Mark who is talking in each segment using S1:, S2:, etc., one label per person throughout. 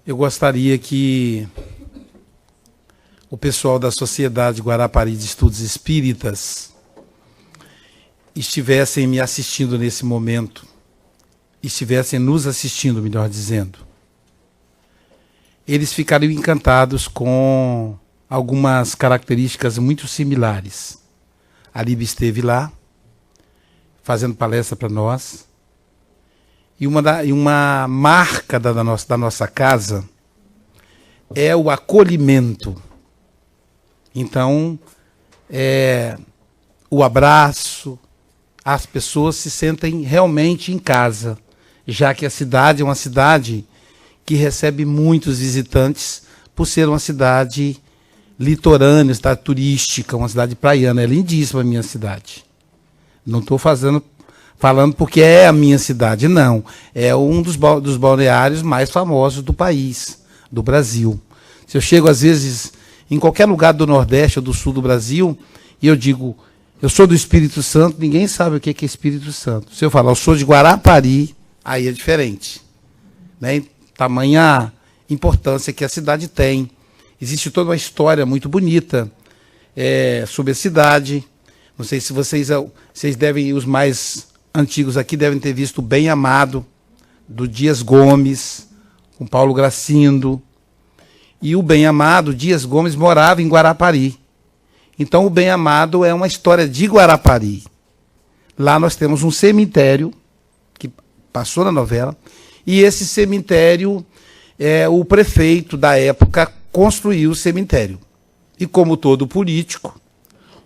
S1: Eu gostaria que o pessoal da Sociedade Guarapari de Estudos Espíritas estivessem me assistindo nesse momento, estivessem nos assistindo, melhor dizendo. Eles ficariam encantados com algumas características muito similares. A Líbia esteve lá, fazendo palestra para nós, e uma marca da nossa casa é o acolhimento. Então, o abraço, as pessoas se sentem realmente em casa, já que a cidade é uma cidade que recebe muitos visitantes por ser uma cidade litorânea, cidade turística, uma cidade praiana. É lindíssima a minha cidade. Não estou falando porque é a minha cidade, não. É um dos balneários mais famosos do país, do Brasil. Se eu chego, às vezes, em qualquer lugar do Nordeste ou do Sul do Brasil, e eu digo, eu sou do Espírito Santo, ninguém sabe o que é Espírito Santo. Se eu falar, eu sou de Guarapari, aí é diferente. Né? Tamanha importância que a cidade tem. Existe toda uma história muito bonita sobre a cidade. Não sei se vocês devem, os mais antigos aqui, devem ter visto o Bem Amado, do Dias Gomes, com Paulo Gracindo. E o Bem Amado, Dias Gomes, morava em Guarapari. Então o Bem Amado é uma história de Guarapari. Lá nós temos um cemitério, que passou na novela, e esse cemitério, o prefeito da época construiu o cemitério. E como todo político,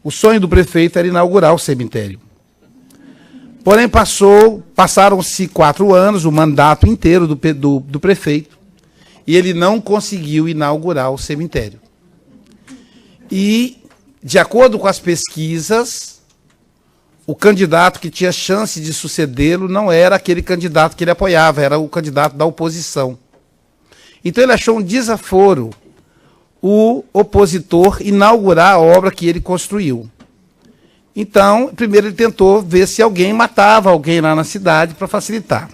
S1: o sonho do prefeito era inaugurar o cemitério. Porém, passaram-se 4 anos, o mandato inteiro do prefeito, e ele não conseguiu inaugurar o cemitério. E, de acordo com as pesquisas, o candidato que tinha chance de sucedê-lo não era aquele candidato que ele apoiava, era o candidato da oposição. Então ele achou um desaforo o opositor inaugurar a obra que ele construiu. Então, primeiro ele tentou ver se alguém matava alguém lá na cidade para facilitar.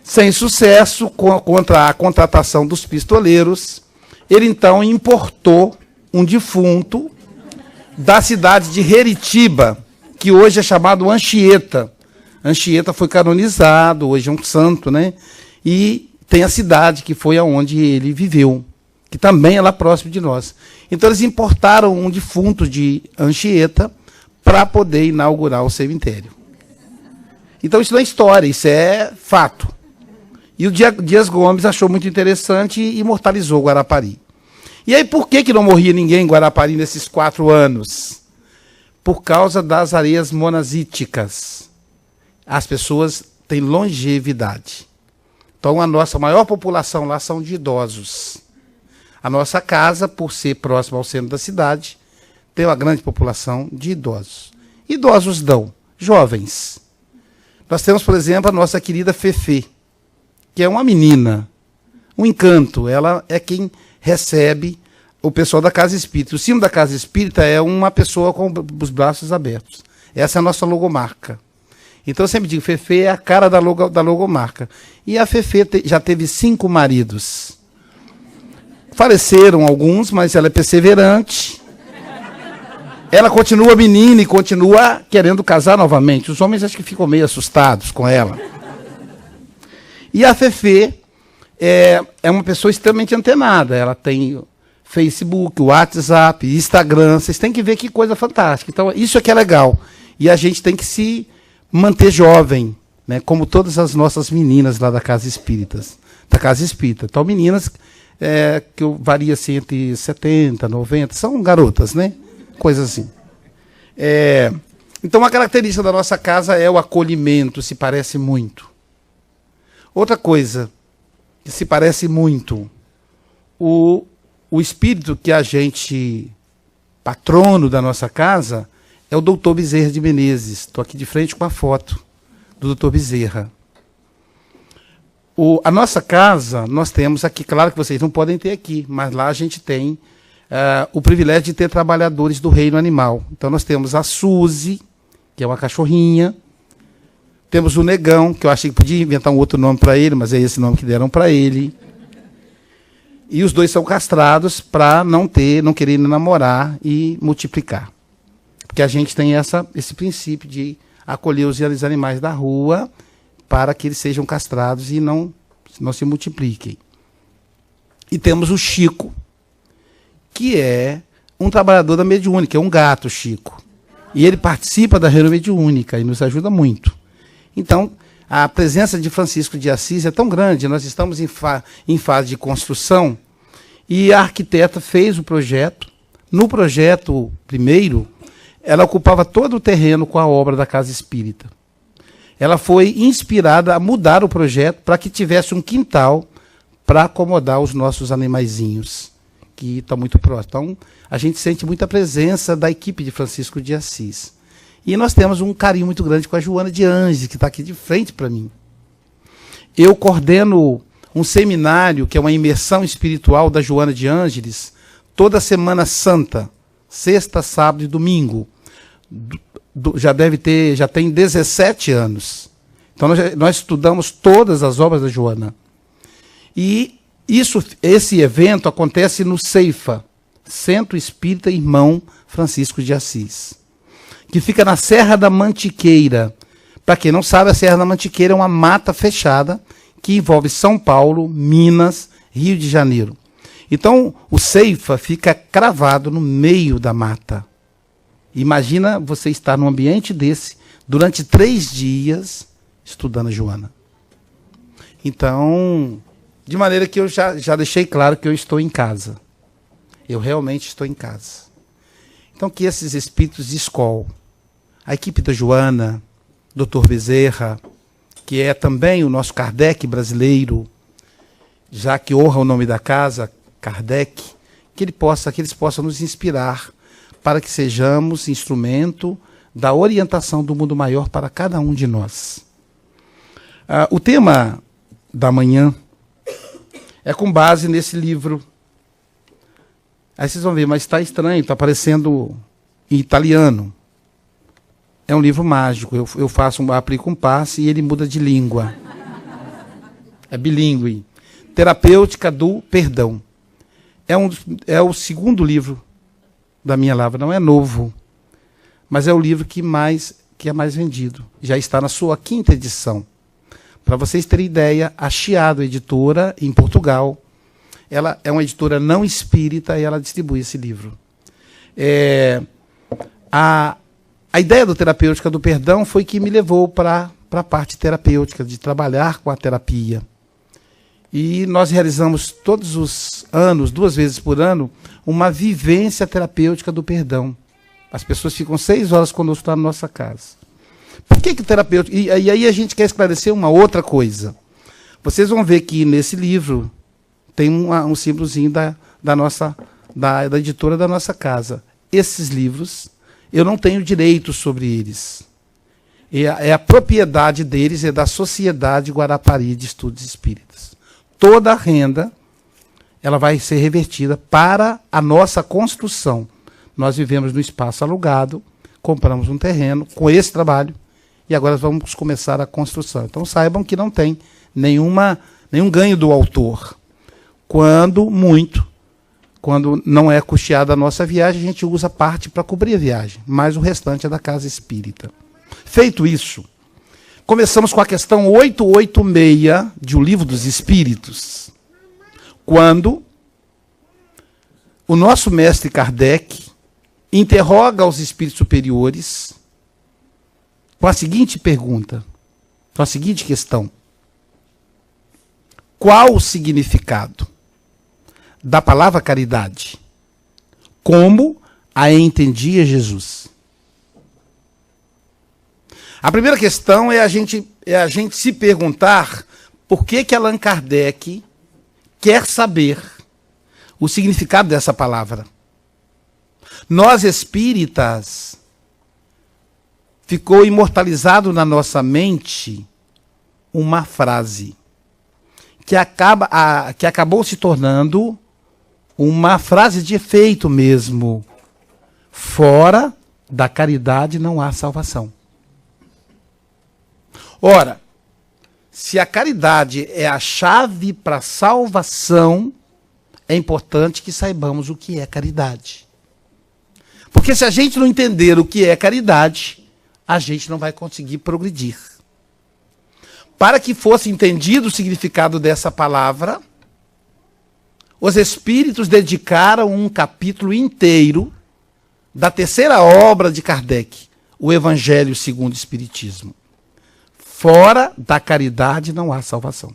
S1: Sem sucesso, contra a contratação dos pistoleiros, ele então importou um defunto da cidade de Heritiba, que hoje é chamado Anchieta. Anchieta foi canonizado, hoje é um santo, né? E tem a cidade que foi aonde ele viveu, que também é lá próximo de nós. Então eles importaram um defunto de Anchieta para poder inaugurar o cemitério. Então isso não é história, isso é fato. E o Dias Gomes achou muito interessante e imortalizou Guarapari. E aí por que não morria ninguém em Guarapari nesses 4 anos? Por causa das areias monazíticas. As pessoas têm longevidade. Então a nossa maior população lá são de idosos. A nossa casa, por ser próxima ao centro da cidade, tem uma grande população de idosos. Idosos dão, jovens. Nós temos, por exemplo, a nossa querida Fefê, que é uma menina, um encanto. Ela é quem recebe o pessoal da Casa Espírita. O símbolo da Casa Espírita é uma pessoa com os braços abertos. Essa é a nossa logomarca. Então eu sempre digo, Fefê é a cara da logomarca. E a Fefê já teve 5 maridos. Faleceram alguns, mas ela é perseverante. Ela continua menina e continua querendo casar novamente. Os homens acho que ficam meio assustados com ela. E a Fefê é uma pessoa extremamente antenada. Ela tem Facebook, WhatsApp, Instagram. Vocês têm que ver que coisa fantástica. Então, isso é que é legal. E a gente tem que se manter jovem, né? Como todas as nossas meninas lá da Casa Espírita. Então, meninas que varia assim, entre 70, 90, são garotas, né? Coisa assim. Então, uma característica da nossa casa é o acolhimento, se parece muito. Outra coisa que se parece muito, o espírito que a gente, patrono da nossa casa, é o Dr. Bezerra de Menezes. Estou aqui de frente com a foto do Dr. Bezerra. A nossa casa, nós temos aqui, claro que vocês não podem ter aqui, mas lá a gente tem o privilégio de ter trabalhadores do reino animal. Então nós temos a Suzy, que é uma cachorrinha, Temos o Negão, que eu achei que podia inventar um outro nome para ele, mas é esse nome que deram para ele. E os dois são castrados para não querer namorar e multiplicar. Porque a gente tem esse princípio de acolher os animais da rua para que eles sejam castrados e não se multipliquem. E temos o Chico, que é um trabalhador da mediúnica, é um gato, Chico. E ele participa da reunião mediúnica e nos ajuda muito. Então, a presença de Francisco de Assis é tão grande, nós estamos em fase de construção, e a arquiteta fez o projeto. No projeto primeiro, ela ocupava todo o terreno com a obra da Casa Espírita. Ela foi inspirada a mudar o projeto para que tivesse um quintal para acomodar os nossos animaizinhos, que estão muito próximos. Então, a gente sente muita presença da equipe de Francisco de Assis. E nós temos um carinho muito grande com a Joana de Ângeles, que está aqui de frente para mim. Eu coordeno um seminário, que é uma imersão espiritual da Joana de Ângeles, toda Semana Santa, sexta, sábado e domingo. Já tem 17 anos. Então nós estudamos todas as obras da Joana. E esse evento acontece no CEIFA, Centro Espírita Irmão Francisco de Assis, que fica na Serra da Mantiqueira. Para quem não sabe, a Serra da Mantiqueira é uma mata fechada que envolve São Paulo, Minas, Rio de Janeiro. Então, o CEIFA fica cravado no meio da mata. Imagina você estar num ambiente desse durante 3 dias estudando a Joana. Então, de maneira que eu já deixei claro que eu estou em casa. Eu realmente estou em casa. Então, que esses espíritos de escola, a equipe da Joana, Dr. Bezerra, que é também o nosso Kardec brasileiro, já que honra o nome da casa, Kardec, que eles possam nos inspirar para que sejamos instrumento da orientação do mundo maior para cada um de nós. O tema da manhã é com base nesse livro. Aí vocês vão ver, mas está estranho, está aparecendo em italiano. É um livro mágico, eu aplico um passe e ele muda de língua. É bilíngue. Terapêutica do Perdão. É o segundo livro da minha lavra, não é novo, mas é o livro que é mais vendido. Já está na sua 5ª edição. Para vocês terem ideia, a Chiado Editora, em Portugal, ela é uma editora não espírita e ela distribui esse livro. A ideia do Terapêutica do Perdão foi que me levou para a parte terapêutica, de trabalhar com a terapia. E nós realizamos todos os anos, 2 vezes por ano, uma vivência terapêutica do perdão. As pessoas ficam 6 horas conosco lá na nossa casa. Por que o terapêutico? E aí a gente quer esclarecer uma outra coisa. Vocês vão ver que nesse livro tem um símbolozinho da editora da nossa casa. Esses livros, eu não tenho direito sobre eles. É a propriedade deles, é da Sociedade Guarapari de Estudos Espíritas. Toda a renda ela vai ser revertida para a nossa construção. Nós vivemos no espaço alugado, compramos um terreno com esse trabalho e agora vamos começar a construção. Então saibam que não tem nenhum ganho do autor. Quando não é custeada a nossa viagem, a gente usa parte para cobrir a viagem, mas o restante é da Casa Espírita. Feito isso, começamos com a questão 886 de O Livro dos Espíritos, quando o nosso mestre Kardec interroga os espíritos superiores com a seguinte pergunta, com a seguinte questão: qual o significado da palavra caridade? Como a entendia Jesus? A primeira questão é a gente se perguntar por que Allan Kardec quer saber o significado dessa palavra. Nós espíritas, ficou imortalizado na nossa mente uma frase que acabou se tornando uma frase de efeito mesmo. Fora da caridade não há salvação. Ora, se a caridade é a chave para a salvação, é importante que saibamos o que é caridade. Porque se a gente não entender o que é caridade, a gente não vai conseguir progredir. Para que fosse entendido o significado dessa palavra, os espíritos dedicaram um capítulo inteiro da terceira obra de Kardec, o Evangelho segundo o Espiritismo. Fora da caridade não há salvação.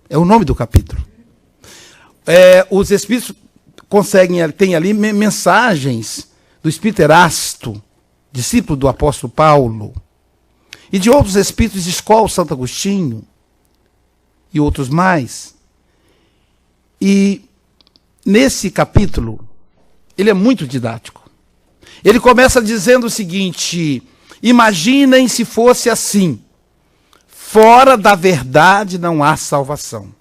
S1: É o nome do capítulo. Os espíritos tem ali mensagens do espírito Erasto, discípulo do apóstolo Paulo, e de outros espíritos de escola, Santo Agostinho, e outros mais. E nesse capítulo, ele é muito didático. Ele começa dizendo o seguinte: imaginem se fosse assim, fora da verdade não há salvação.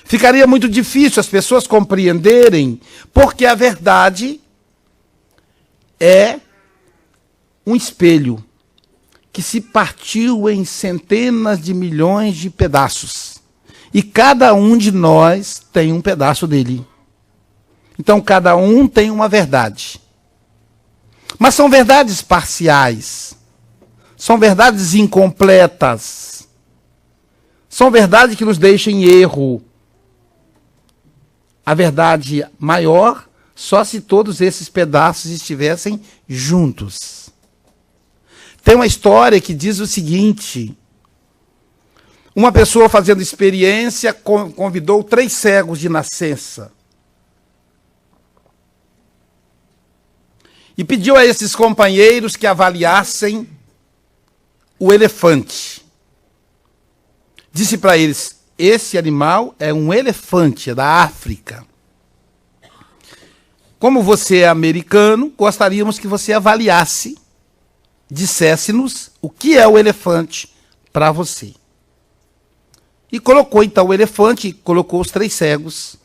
S1: Ficaria muito difícil as pessoas compreenderem, porque a verdade é um espelho que se partiu em centenas de milhões de pedaços. E cada um de nós tem um pedaço dele. Então cada um tem uma verdade. Mas são verdades parciais. São verdades incompletas. São verdades que nos deixam em erro. A verdade maior, só se todos esses pedaços estivessem juntos. Tem uma história que diz o seguinte: uma pessoa fazendo experiência convidou 3 cegos de nascença e pediu a esses companheiros que avaliassem o elefante. Disse para eles: esse animal é um elefante, é da África. Como você é americano, gostaríamos que você avaliasse, dissesse-nos o que é o elefante para você. E colocou então o elefante, colocou os 3 cegos,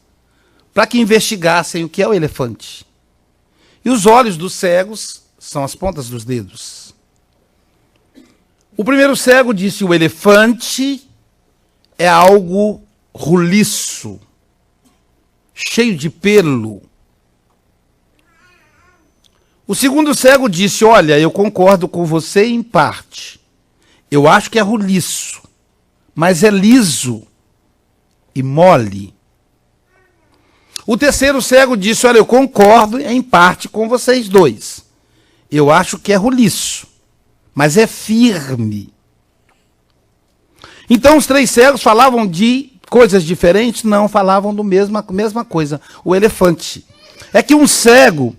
S1: para que investigassem o que é o elefante. E os olhos dos cegos são as pontas dos dedos. O primeiro cego disse: o elefante é algo roliço, cheio de pelo. O segundo cego disse: olha, eu concordo com você em parte. Eu acho que é roliço, mas é liso e mole. O terceiro cego disse: olha, eu concordo em parte com vocês dois. Eu acho que é roliço, mas é firme. Então os 3 cegos falavam de coisas diferentes? Não, falavam da mesma coisa, o elefante. É que um cego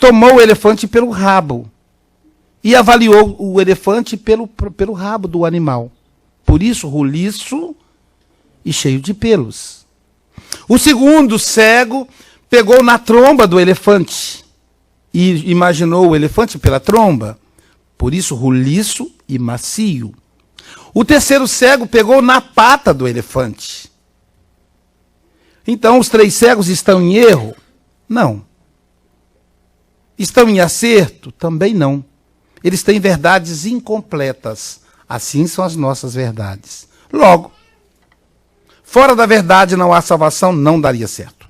S1: tomou o elefante pelo rabo e avaliou o elefante pelo rabo do animal. Por isso, roliço e cheio de pelos. O segundo cego pegou na tromba do elefante e imaginou o elefante pela tromba. Por isso, roliço e macio. O terceiro cego pegou na pata do elefante. Então, os 3 cegos estão em erro? Não. Estão em acerto? Também não. Eles têm verdades incompletas. Assim são as nossas verdades. Logo, fora da verdade não há salvação, não daria certo.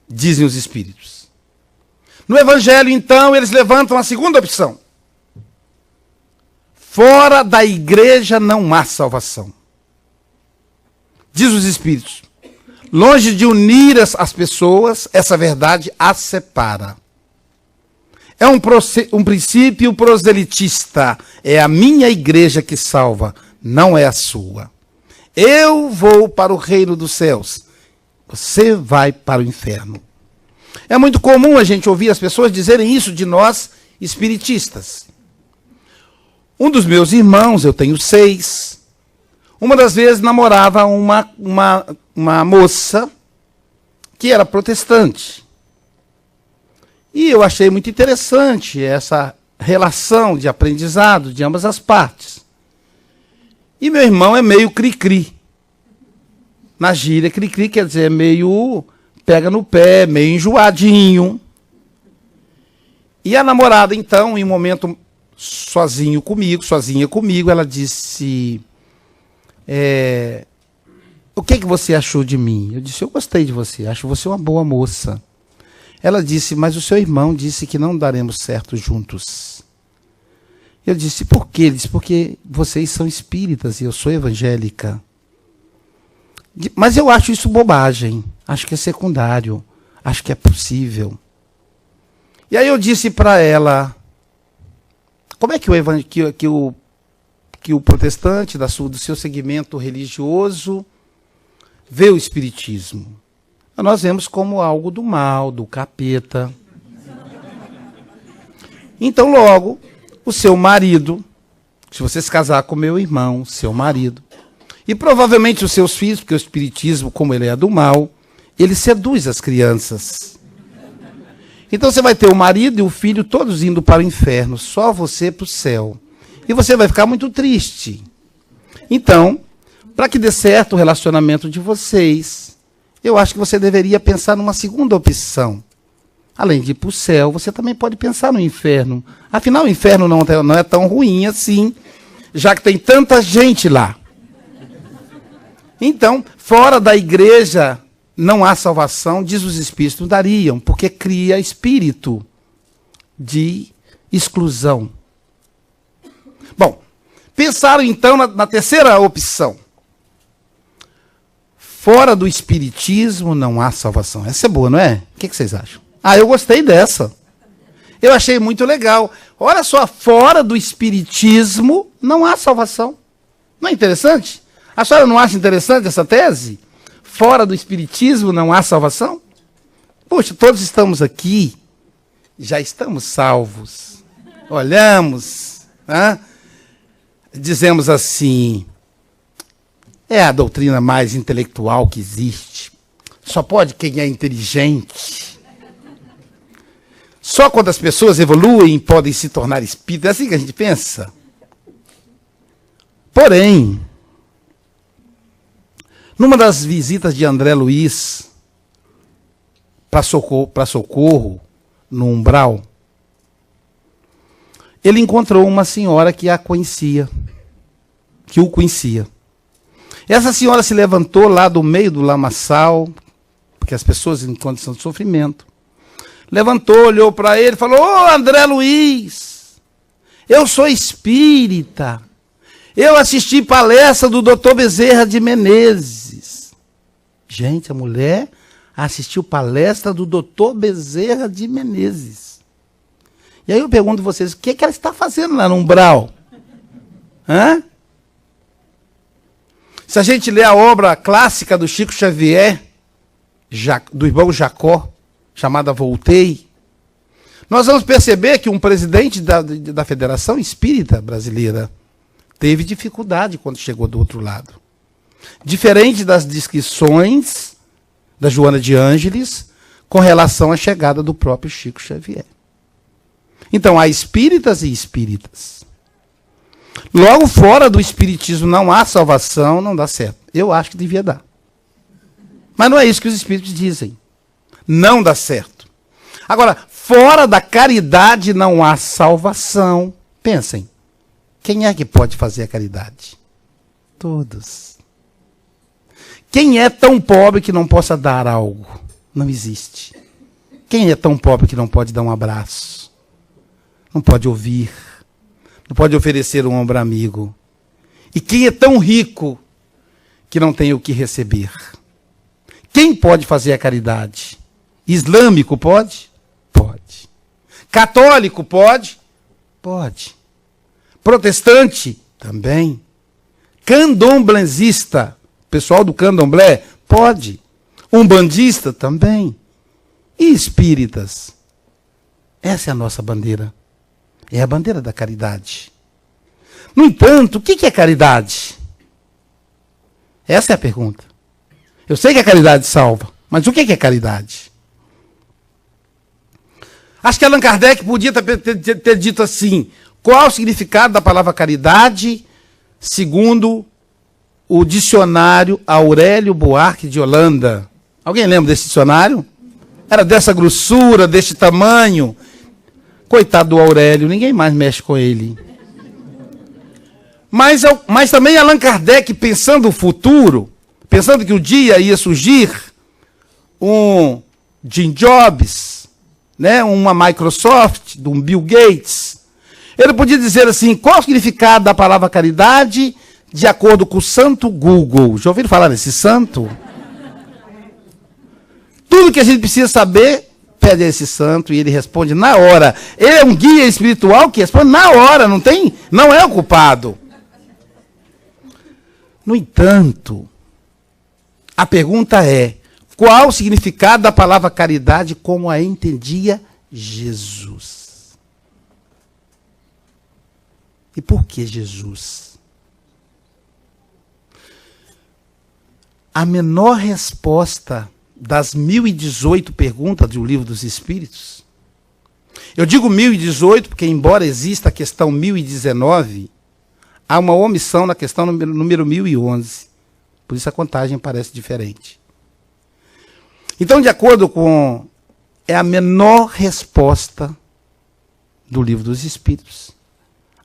S1: Dizem os espíritos. No Evangelho, então, eles levantam a segunda opção. Fora da igreja não há salvação. Diz os espíritos. Longe de unir as pessoas, essa verdade as separa. É um princípio proselitista. É a minha igreja que salva, não é a sua. Eu vou para o reino dos céus. Você vai para o inferno. É muito comum a gente ouvir as pessoas dizerem isso de nós, espiritistas. Um dos meus irmãos, eu tenho 6, uma das vezes namorava uma moça que era protestante. E eu achei muito interessante essa relação de aprendizado de ambas as partes. E meu irmão é meio cri-cri. Na gíria, cri-cri quer dizer meio pega no pé, meio enjoadinho. E a namorada, então, em um momento sozinha comigo, ela disse, o que você achou de mim? Eu disse, eu gostei de você, acho você uma boa moça. Ela disse, mas o seu irmão disse que não daremos certo juntos. Eu disse, por quê? Ele disse, porque vocês são espíritas e eu sou evangélica. Mas eu acho isso bobagem, acho que é secundário, acho que é possível. E aí eu disse para ela, como é que o protestante do seu segmento religioso vê o espiritismo? Nós vemos como algo do mal, do capeta. Então logo, o seu marido, se você se casar com meu irmão, seu marido, e provavelmente os seus filhos, porque o espiritismo, como ele é do mal, ele seduz as crianças. Então você vai ter o marido e o filho todos indo para o inferno, só você para o céu. E você vai ficar muito triste. Então, para que dê certo o relacionamento de vocês, eu acho que você deveria pensar numa segunda opção. Além de ir para o céu, você também pode pensar no inferno. Afinal, o inferno não é tão ruim assim, já que tem tanta gente lá. Então, fora da igreja não há salvação, diz os espíritos, não dariam, porque cria espírito de exclusão. Bom, pensaram então na terceira opção. Fora do espiritismo não há salvação. Essa é boa, não é? O que vocês acham? Eu gostei dessa. Eu achei muito legal. Olha só, fora do espiritismo não há salvação. Não é interessante? A senhora não acha interessante essa tese? Fora do espiritismo não há salvação? Poxa, todos estamos aqui, já estamos salvos. Olhamos, dizemos assim, é a doutrina mais intelectual que existe. Só pode quem é inteligente. Só quando as pessoas evoluem podem se tornar espíritas. É assim que a gente pensa. Porém, numa das visitas de André Luiz para Socorro, no Umbral, ele encontrou uma senhora que o conhecia. Essa senhora se levantou lá do meio do lamaçal, porque as pessoas em condição de sofrimento, levantou, olhou para ele e falou, André Luiz, eu sou espírita, eu assisti palestra do Dr. Bezerra de Menezes. Gente, a mulher assistiu palestra do Dr. Bezerra de Menezes. E aí eu pergunto a vocês, o que ela está fazendo lá no Umbral? Se a gente lê a obra clássica do Chico Xavier, do irmão Jacó, chamada Voltei, nós vamos perceber que um presidente da Federação Espírita Brasileira teve dificuldade quando chegou do outro lado. Diferente das descrições da Joana de Ângeles com relação à chegada do próprio Chico Xavier. Então, há espíritas e espíritas. Logo, fora do espiritismo não há salvação, não dá certo. Eu acho que devia dar. Mas não é isso que os espíritos dizem. Não dá certo. Agora, fora da caridade não há salvação. Pensem, quem é que pode fazer a caridade? Todos. Quem é tão pobre que não possa dar algo? Não existe. Quem é tão pobre que não pode dar um abraço? Não pode ouvir? Não pode oferecer um ombro amigo? E quem é tão rico que não tem o que receber? Quem pode fazer a caridade? Islâmico pode? Pode. Católico pode? Pode. Protestante? Também. Candomblessista? Pessoal do candomblé? Pode. Umbandista? Também. E espíritas? Essa é a nossa bandeira. É a bandeira da caridade. No entanto, o que é caridade? Essa é a pergunta. Eu sei que a caridade salva, mas o que é caridade? Acho que Allan Kardec podia ter dito assim, qual o significado da palavra caridade, segundo o dicionário Aurélio Buarque de Holanda. Alguém lembra desse dicionário? Era dessa grossura, deste tamanho. Coitado do Aurélio, ninguém mais mexe com ele. Mas também Allan Kardec, pensando o futuro, pensando que um dia ia surgir um Jim Jobs, né, uma Microsoft, de um Bill Gates, ele podia dizer assim, qual o significado da palavra caridade de acordo com o santo Google? Já ouviram falar nesse santo? Tudo que a gente precisa saber, pede a esse santo e ele responde na hora. Ele é um guia espiritual que responde na hora, não é o culpado. No entanto, a pergunta é, qual o significado da palavra caridade como a entendia Jesus? E por que Jesus? A menor resposta das 1018 perguntas do Livro dos Espíritos, eu digo 1018 porque, embora exista a questão 1019, há uma omissão na questão número 1011. Por isso a contagem parece diferente. Então, de acordo com... é a menor resposta do Livro dos Espíritos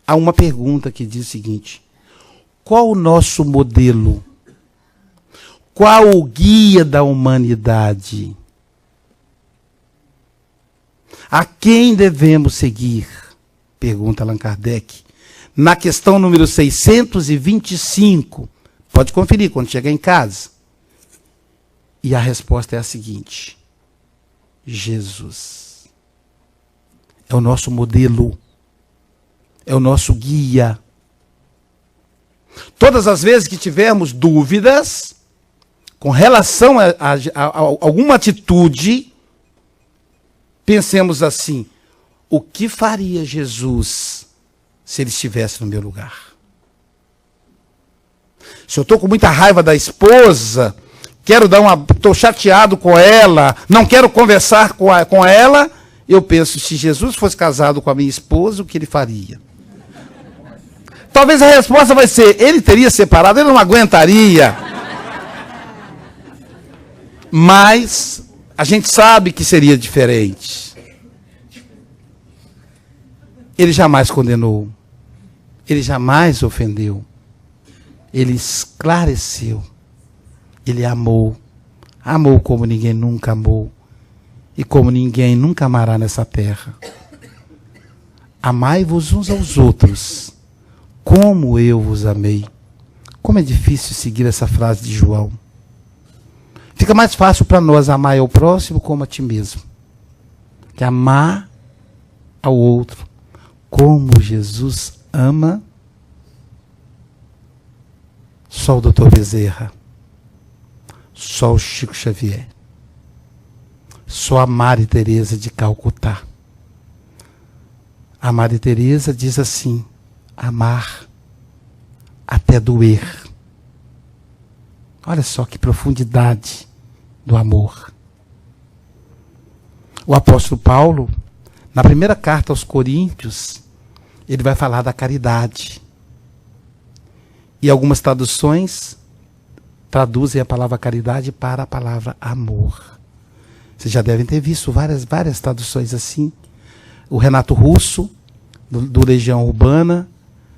S1: a uma pergunta que diz o seguinte: qual o nosso modelo? Qual o guia da humanidade? A quem devemos seguir? Pergunta Allan Kardec. Na questão número 625. Pode conferir quando chegar em casa. E a resposta é a seguinte: Jesus. É o nosso modelo. É o nosso guia. Todas as vezes que tivermos dúvidas com relação a alguma atitude, pensemos assim: o que faria Jesus se ele estivesse no meu lugar? Se eu estou com muita raiva da esposa, estou chateado com ela, não quero conversar com ela, eu penso, se Jesus fosse casado com a minha esposa, o que ele faria? Talvez a resposta vai ser, ele teria separado, ele não aguentaria. Mas a gente sabe que seria diferente. Ele jamais condenou. Ele jamais ofendeu. Ele esclareceu. Ele amou. Amou como ninguém nunca amou. E como ninguém nunca amará nessa terra. Amai-vos uns aos outros, como eu vos amei. Como é difícil seguir essa frase de João. Fica mais fácil para nós amar ao próximo como a ti mesmo. Que amar ao outro como Jesus ama. Só o Dr. Bezerra. Só o Chico Xavier. Só a Madre Teresa de Calcutá. A Madre Teresa diz assim: amar até doer. Olha só que profundidade do amor. O apóstolo Paulo, na primeira carta aos Coríntios, ele vai falar da caridade. E algumas traduções traduzem a palavra caridade para a palavra amor. Vocês já devem ter visto várias traduções assim. O Renato Russo, do Legião Urbana,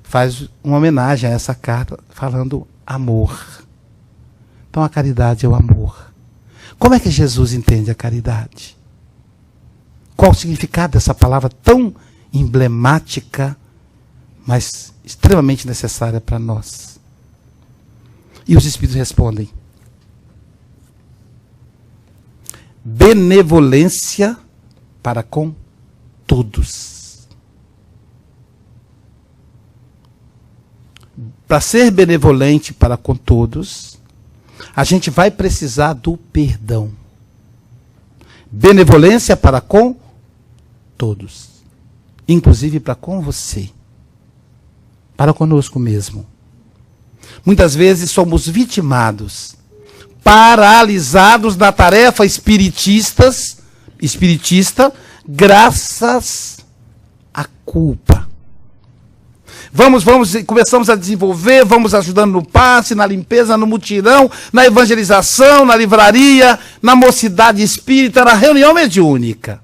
S1: faz uma homenagem a essa carta, falando amor. Então a caridade é o amor. Como é que Jesus entende a caridade? Qual o significado dessa palavra tão emblemática, mas extremamente necessária para nós? E os Espíritos respondem: benevolência para com todos. Para ser benevolente para com todos, a gente vai precisar do perdão. Benevolência para com todos. Inclusive para com você. Para conosco mesmo. Muitas vezes somos vitimados, paralisados na tarefa espiritista, graças à culpa. Começamos a desenvolver, vamos ajudando no passe, na limpeza, no mutirão, na evangelização, na livraria, na mocidade espírita, na reunião mediúnica.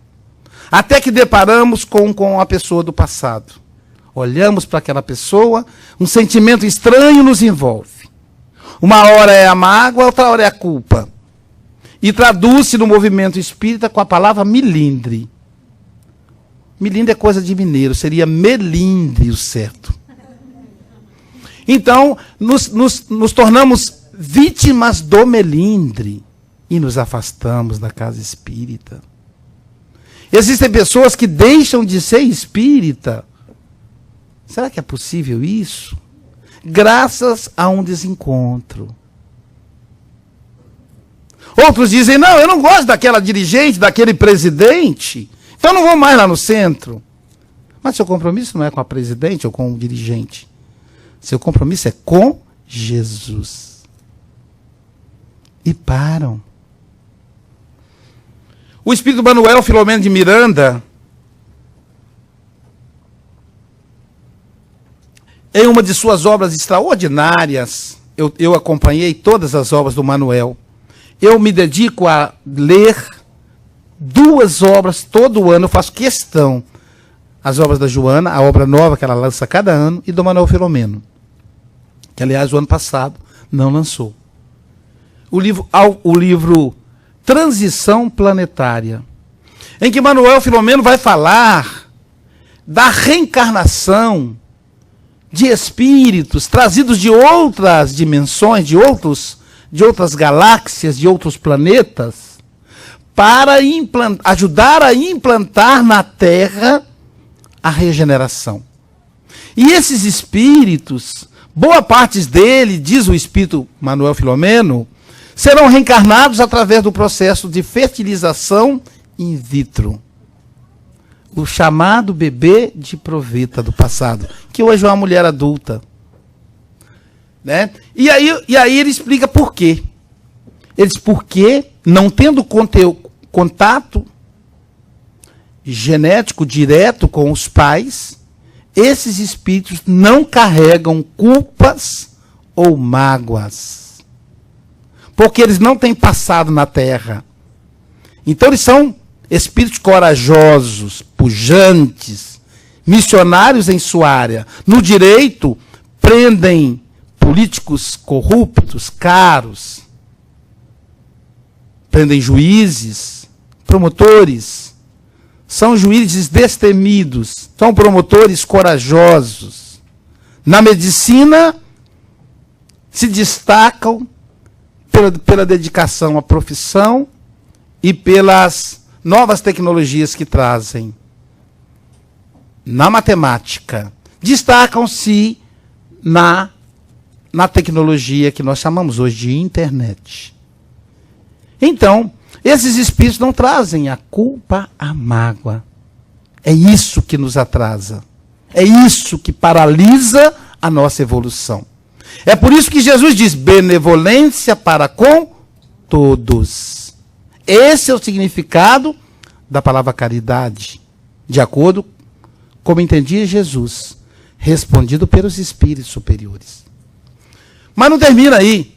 S1: Até que deparamos com a pessoa do passado. Olhamos para aquela pessoa, um sentimento estranho nos envolve. Uma hora é a mágoa, outra hora é a culpa. E traduz-se no movimento espírita com a palavra milindre. Milindre é coisa de mineiro, seria melindre o certo. Então, nos tornamos vítimas do melindre e nos afastamos da casa espírita. Existem pessoas que deixam de ser espírita. Será que é possível isso? Graças a um desencontro. Outros dizem, não, eu não gosto daquela dirigente, daquele presidente, então não vou mais lá no centro. Mas seu compromisso não é com a presidente ou com o dirigente. Seu compromisso é com Jesus. E param. O espírito Manuel Filomeno de Miranda, em uma de suas obras extraordinárias, eu acompanhei todas as obras do Manuel. Eu me dedico a ler 2 obras todo ano, eu faço questão. As obras da Joana, a obra nova que ela lança cada ano, e do Manuel Filomeno, que aliás o ano passado não lançou. O livro Transição Planetária, em que Manuel Filomeno vai falar da reencarnação de espíritos trazidos de outras dimensões, de outras galáxias, de outros planetas, para ajudar a implantar na Terra a regeneração. E esses espíritos, boa parte dele, diz o espírito Manuel Filomeno, serão reencarnados através do processo de fertilização in vitro. O chamado bebê de proveta do passado, que hoje é uma mulher adulta. Né? E aí ele explica por quê. Ele diz porque, não tendo contato genético direto com os pais, esses espíritos não carregam culpas ou mágoas. Porque eles não têm passado na Terra. Então eles são espíritos corajosos, pujantes, missionários em sua área. No direito, prendem políticos corruptos, caros, prendem juízes, promotores, são juízes destemidos, são promotores corajosos. Na medicina, se destacam pela dedicação à profissão e pelas novas tecnologias que trazem. Na matemática, destacam-se na tecnologia que nós chamamos hoje de internet. Então, esses espíritos não trazem a culpa, a mágoa. É isso que nos atrasa. É isso que paralisa a nossa evolução. É por isso que Jesus diz benevolência para com todos. Esse é o significado da palavra caridade, de acordo como entendia Jesus, respondido pelos espíritos superiores. Mas não termina aí.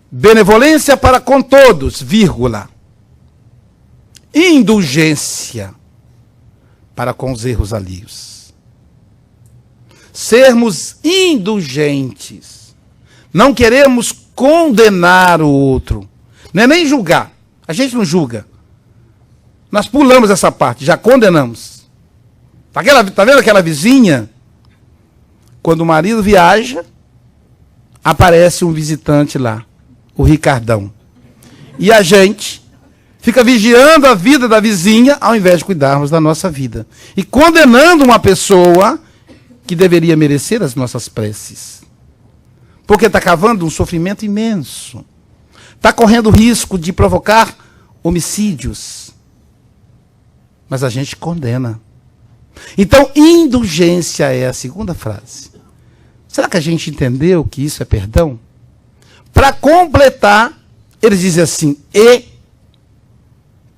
S1: Benevolência para com todos, vírgula. Indulgência para com os erros alheios. Sermos indulgentes. Não queremos condenar o outro. Não é nem julgar. A gente não julga. Nós pulamos essa parte, já condenamos. Tá vendo aquela vizinha? Quando o marido viaja, aparece um visitante lá, o Ricardão. E a gente fica vigiando a vida da vizinha, ao invés de cuidarmos da nossa vida. E condenando uma pessoa que deveria merecer as nossas preces. Porque está cavando um sofrimento imenso. Está correndo risco de provocar homicídios. Mas a gente condena. Então, indulgência é a segunda frase. Será que a gente entendeu que isso é perdão? Para completar, eles dizem assim, e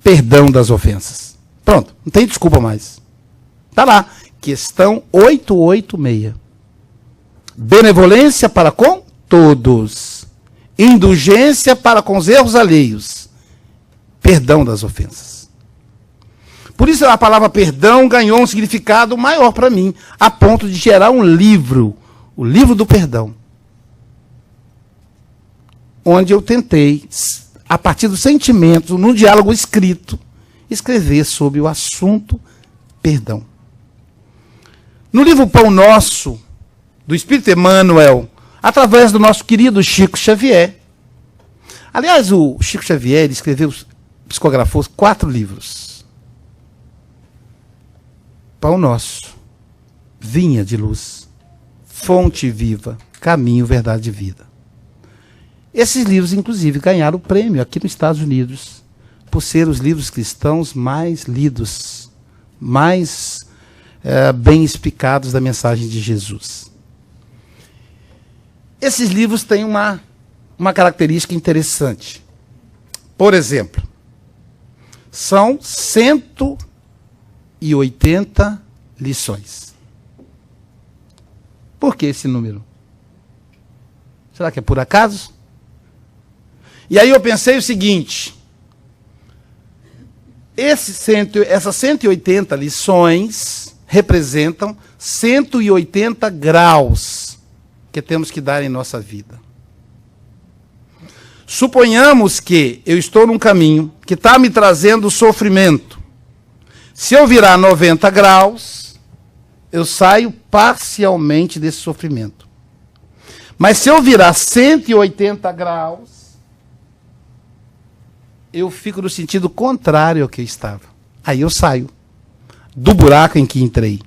S1: perdão das ofensas. Pronto, não tem desculpa mais. Está lá, questão 886. Benevolência para com todos. Indulgência para com os erros alheios. Perdão das ofensas. Por isso a palavra perdão ganhou um significado maior para mim, a ponto de gerar um livro, o livro do perdão, onde eu tentei, a partir dos sentimentos, num diálogo escrito, escrever sobre o assunto perdão. No livro Pão Nosso, do Espírito Emmanuel, através do nosso querido Chico Xavier. Aliás, o Chico Xavier ele escreveu, psicografou 4 livros. Pão Nosso, Vinha de Luz, Fonte Viva, Caminho, Verdade e Vida. Esses livros, inclusive, ganharam o prêmio aqui nos Estados Unidos, por ser os livros cristãos mais lidos, mais bem explicados da mensagem de Jesus. Esses livros têm uma característica interessante. Por exemplo, são 180 lições. Por que esse número? Será que é por acaso? E aí eu pensei o seguinte: essas 180 lições representam 180 graus que temos que dar em nossa vida. Suponhamos que eu estou num caminho que está me trazendo sofrimento. Se eu virar 90 graus, eu saio parcialmente desse sofrimento. Mas se eu virar 180 graus, eu fico no sentido contrário ao que eu estava. Aí eu saio do buraco em que entrei.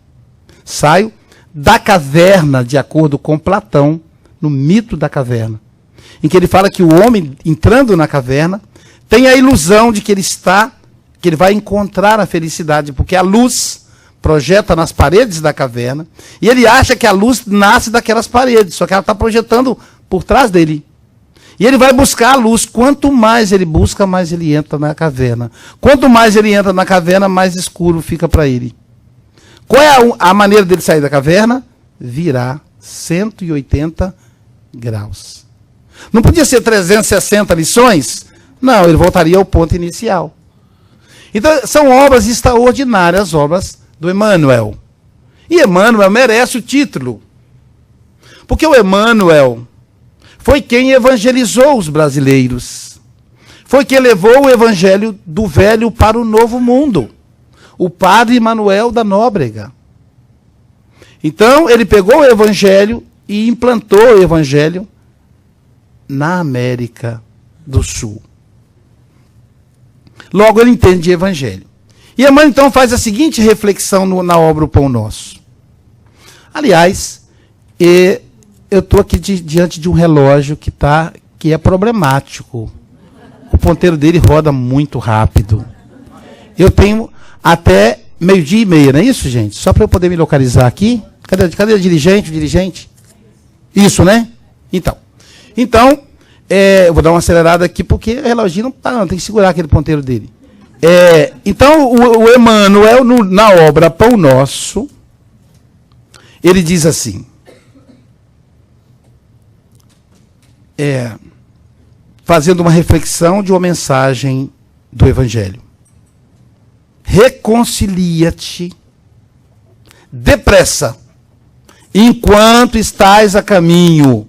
S1: Saio da caverna, de acordo com Platão, no mito da caverna, em que ele fala que o homem, entrando na caverna, tem a ilusão de que ele vai encontrar a felicidade, porque a luz projeta nas paredes da caverna, e ele acha que a luz nasce daquelas paredes, só que ela está projetando por trás dele. E ele vai buscar a luz. Quanto mais ele busca, mais ele entra na caverna. Quanto mais ele entra na caverna, mais escuro fica para ele. Qual é a maneira dele sair da caverna? Virar 180 graus. Não podia ser 360 lições? Não, ele voltaria ao ponto inicial. Então, são obras extraordinárias, obras do Emmanuel. E Emmanuel merece o título. Porque o Emmanuel foi quem evangelizou os brasileiros. Foi quem levou o evangelho do velho para o novo mundo. O padre Manuel da Nóbrega. Então, ele pegou o evangelho e implantou o evangelho na América do Sul. Logo, ele entende de evangelho. E Emmanuel, então, faz a seguinte reflexão na obra O Pão Nosso. Aliás, eu estou aqui diante de um relógio que é problemático. O ponteiro dele roda muito rápido. Eu tenho até 12:30, não é isso, gente? Só para eu poder me localizar aqui. Cadê o dirigente? O dirigente? Isso, né? Então, eu vou dar uma acelerada aqui, porque o reloginho não tem que segurar aquele ponteiro dele. Então, o Emmanuel, na obra Pão Nosso, ele diz assim, fazendo uma reflexão de uma mensagem do Evangelho. Reconcilia-te depressa, enquanto estás a caminho.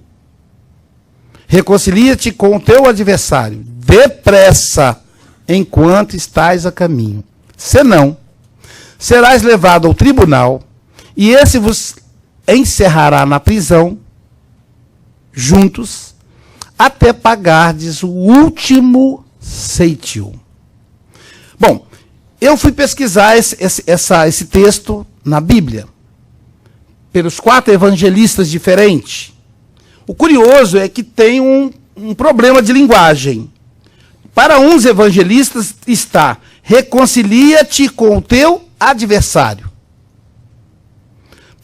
S1: Reconcilia-te com o teu adversário depressa, enquanto estás a caminho. Senão, serás levado ao tribunal, e esse vos encerrará na prisão, juntos, até pagardes o último ceitil. Bom, eu fui pesquisar esse texto na Bíblia, pelos 4 evangelistas diferentes. O curioso é que tem um problema de linguagem. Para uns evangelistas está, reconcilia-te com o teu adversário.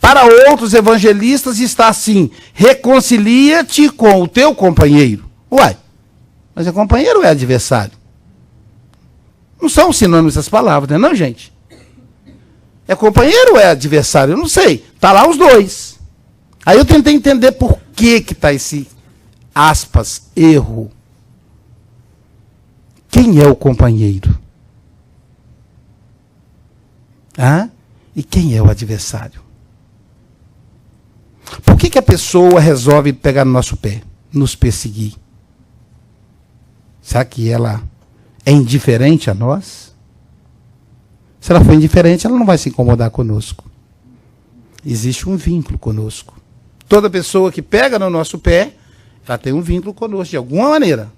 S1: Para outros evangelistas está assim, reconcilia-te com o teu companheiro. Uai, mas é companheiro ou é adversário? Não são sinônimos essas palavras, não, gente? É companheiro ou é adversário? Eu não sei. Está lá os dois. Aí eu tentei entender por que está esse, aspas, erro. Quem é o companheiro? E quem é o adversário? Por que a pessoa resolve pegar no nosso pé? Nos perseguir? Será que ela é indiferente a nós? Se ela for indiferente, ela não vai se incomodar conosco. Existe um vínculo conosco. Toda pessoa que pega no nosso pé, ela tem um vínculo conosco, de alguma maneira.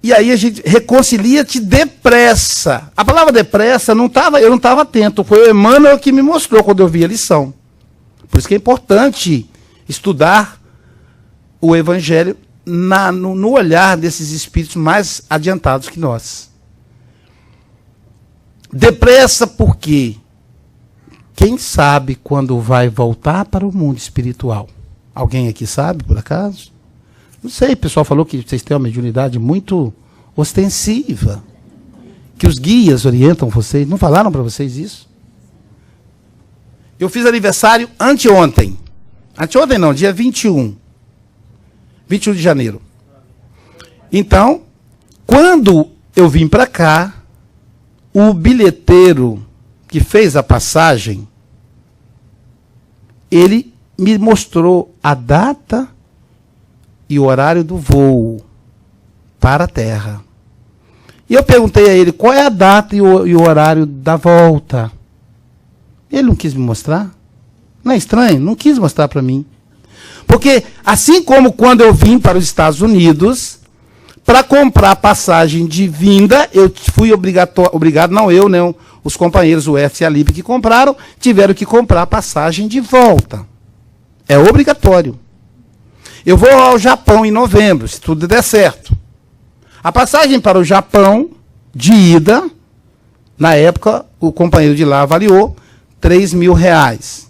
S1: E aí a gente reconcilia-te depressa. A palavra depressa, eu não estava atento. Foi o Emmanuel que me mostrou quando eu vi a lição. Por isso que é importante estudar o Evangelho no olhar desses espíritos mais adiantados que nós. Depressa porque quem sabe quando vai voltar para o mundo espiritual? Alguém aqui sabe, por acaso? Não sei, o pessoal falou que vocês têm uma mediunidade muito ostensiva. Que os guias orientam vocês. Não falaram para vocês isso? Eu fiz aniversário anteontem. Anteontem não, dia 21. 21 de janeiro. Então, quando eu vim para cá, o bilheteiro que fez a passagem, ele me mostrou a data e o horário do voo para a Terra. E eu perguntei a ele qual é a data e o horário da volta. Ele não quis me mostrar. Não é estranho? Não quis mostrar para mim. Porque, assim como quando eu vim para os Estados Unidos, para comprar passagem de vinda, eu fui obrigado, não eu, não, os companheiros, o F e a Lipe que compraram, tiveram que comprar passagem de volta. É obrigatório. Eu vou ao Japão em novembro, se tudo der certo. A passagem para o Japão, de ida, na época, o companheiro de lá avaliou R$3.000.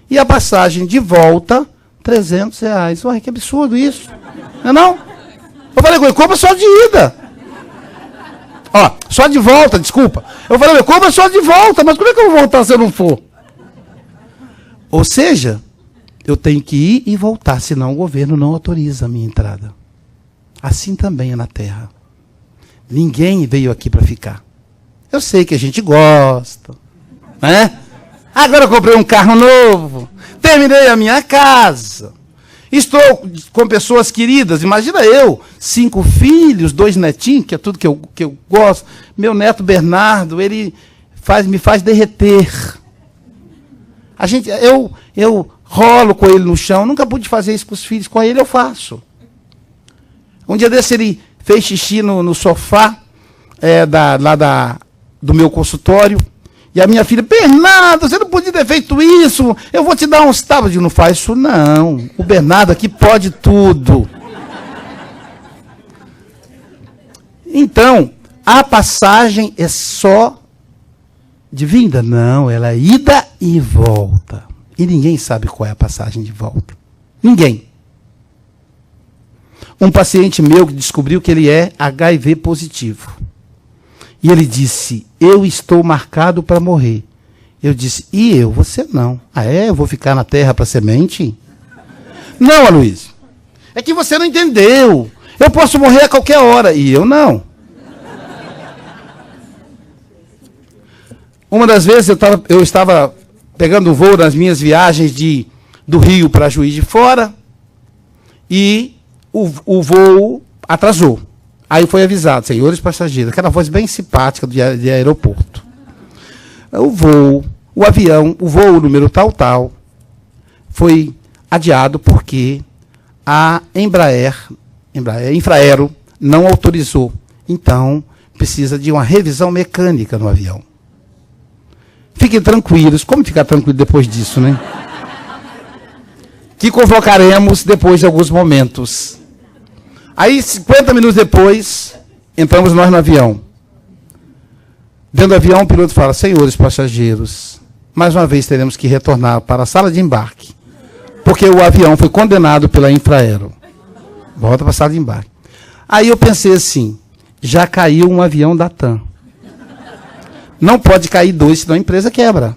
S1: E a passagem de volta, R$300. Ué, que absurdo isso. Não é não? Eu falei com ele, compra só de ida. Ó, só de volta, desculpa. Eu falei, compra só de volta, mas como é que eu vou voltar se eu não for? Ou seja, eu tenho que ir e voltar, senão o governo não autoriza a minha entrada. Assim também é na Terra. Ninguém veio aqui para ficar. Eu sei que a gente gosta, né? Agora eu comprei um carro novo, terminei a minha casa, estou com pessoas queridas, imagina eu, 5 filhos, 2 netinhos, que é tudo que eu gosto. Meu neto Bernardo, ele me faz derreter. Eu rolo com ele no chão, nunca pude fazer isso com os filhos, com ele eu faço. Um dia desse ele fez xixi no sofá do meu consultório, e a minha filha, Bernardo, você não podia ter feito isso, eu vou te dar uns tapas. Eu digo, não faz isso não, o Bernardo aqui pode tudo. Então, a passagem é só de vinda? Não, ela é ida e volta. E ninguém sabe qual é a passagem de volta. Ninguém. Um paciente meu que descobriu que ele é HIV positivo. E ele disse, eu estou marcado para morrer. Eu disse, e eu? Você não. Ah, é? Eu vou ficar na terra para semente? Não, Aloysio. É que você não entendeu. Eu posso morrer a qualquer hora. E eu não. Uma das vezes eu estava pegando voo nas minhas viagens do Rio para Juiz de Fora. E o voo atrasou. Aí foi avisado, senhores passageiros, aquela voz bem simpática de aeroporto. O voo número tal, foi adiado porque a Infraero não autorizou. Então, precisa de uma revisão mecânica no avião. Fiquem tranquilos. Como ficar tranquilo depois disso, né? Que convocaremos depois de alguns momentos. Aí, 50 minutos depois, entramos nós no avião. Dentro do avião, o piloto fala, senhores passageiros, mais uma vez teremos que retornar para a sala de embarque, porque o avião foi condenado pela Infraero. Volta para a sala de embarque. Aí eu pensei assim, já caiu um avião da TAM. Não pode cair 2, senão a empresa quebra.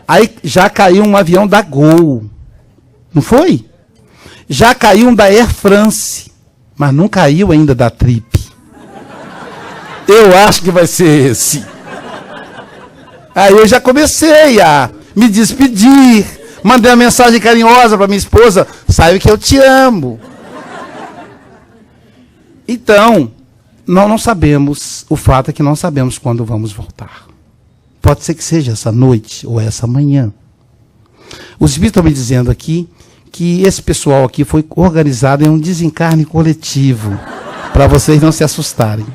S1: Aí já caiu um avião da Gol. Não foi? Já caiu um da Air France, mas não caiu ainda da Trip. Eu acho que vai ser esse. Aí eu já comecei a me despedir. Mandei uma mensagem carinhosa para minha esposa. Saiba que eu te amo. Então, nós não sabemos, o fato é que não sabemos quando vamos voltar. Pode ser que seja essa noite ou essa manhã. Os espíritos estão me dizendo aqui que esse pessoal aqui foi organizado em um desencarne coletivo, para vocês não se assustarem.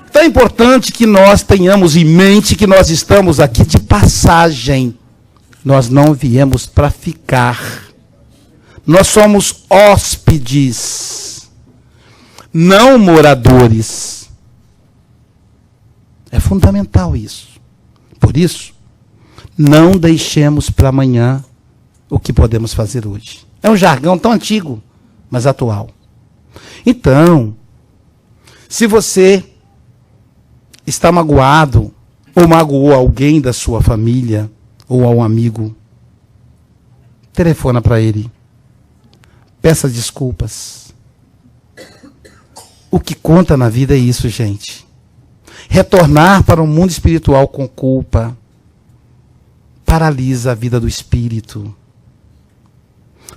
S1: Então é importante que nós tenhamos em mente que nós estamos aqui de passagem. Nós não viemos para ficar. Nós somos hóspedes, não moradores. É fundamental isso. Por isso, não deixemos para amanhã o que podemos fazer hoje. É um jargão tão antigo, mas atual. Então, se você está magoado ou magoou alguém da sua família ou a um amigo, telefona para ele. Peça desculpas. O que conta na vida é isso, gente. Retornar para o mundo espiritual com culpa paralisa a vida do espírito.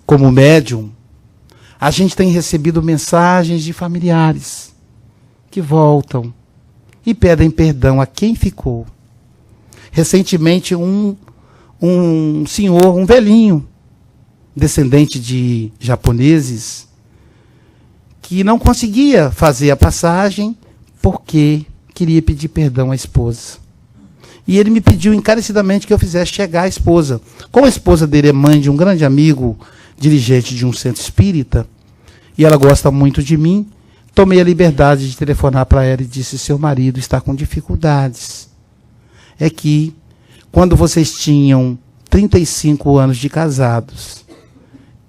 S1: Como médium, a gente tem recebido mensagens de familiares que voltam e pedem perdão a quem ficou. Recentemente, um senhor, um velhinho, descendente de japoneses, que não conseguia fazer a passagem porque queria pedir perdão à esposa. E ele me pediu encarecidamente que eu fizesse chegar a esposa. Como a esposa dele é mãe de um grande amigo, dirigente de um centro espírita, e ela gosta muito de mim, tomei a liberdade de telefonar para ela e disse: seu marido está com dificuldades. É que, quando vocês tinham 35 anos de casados,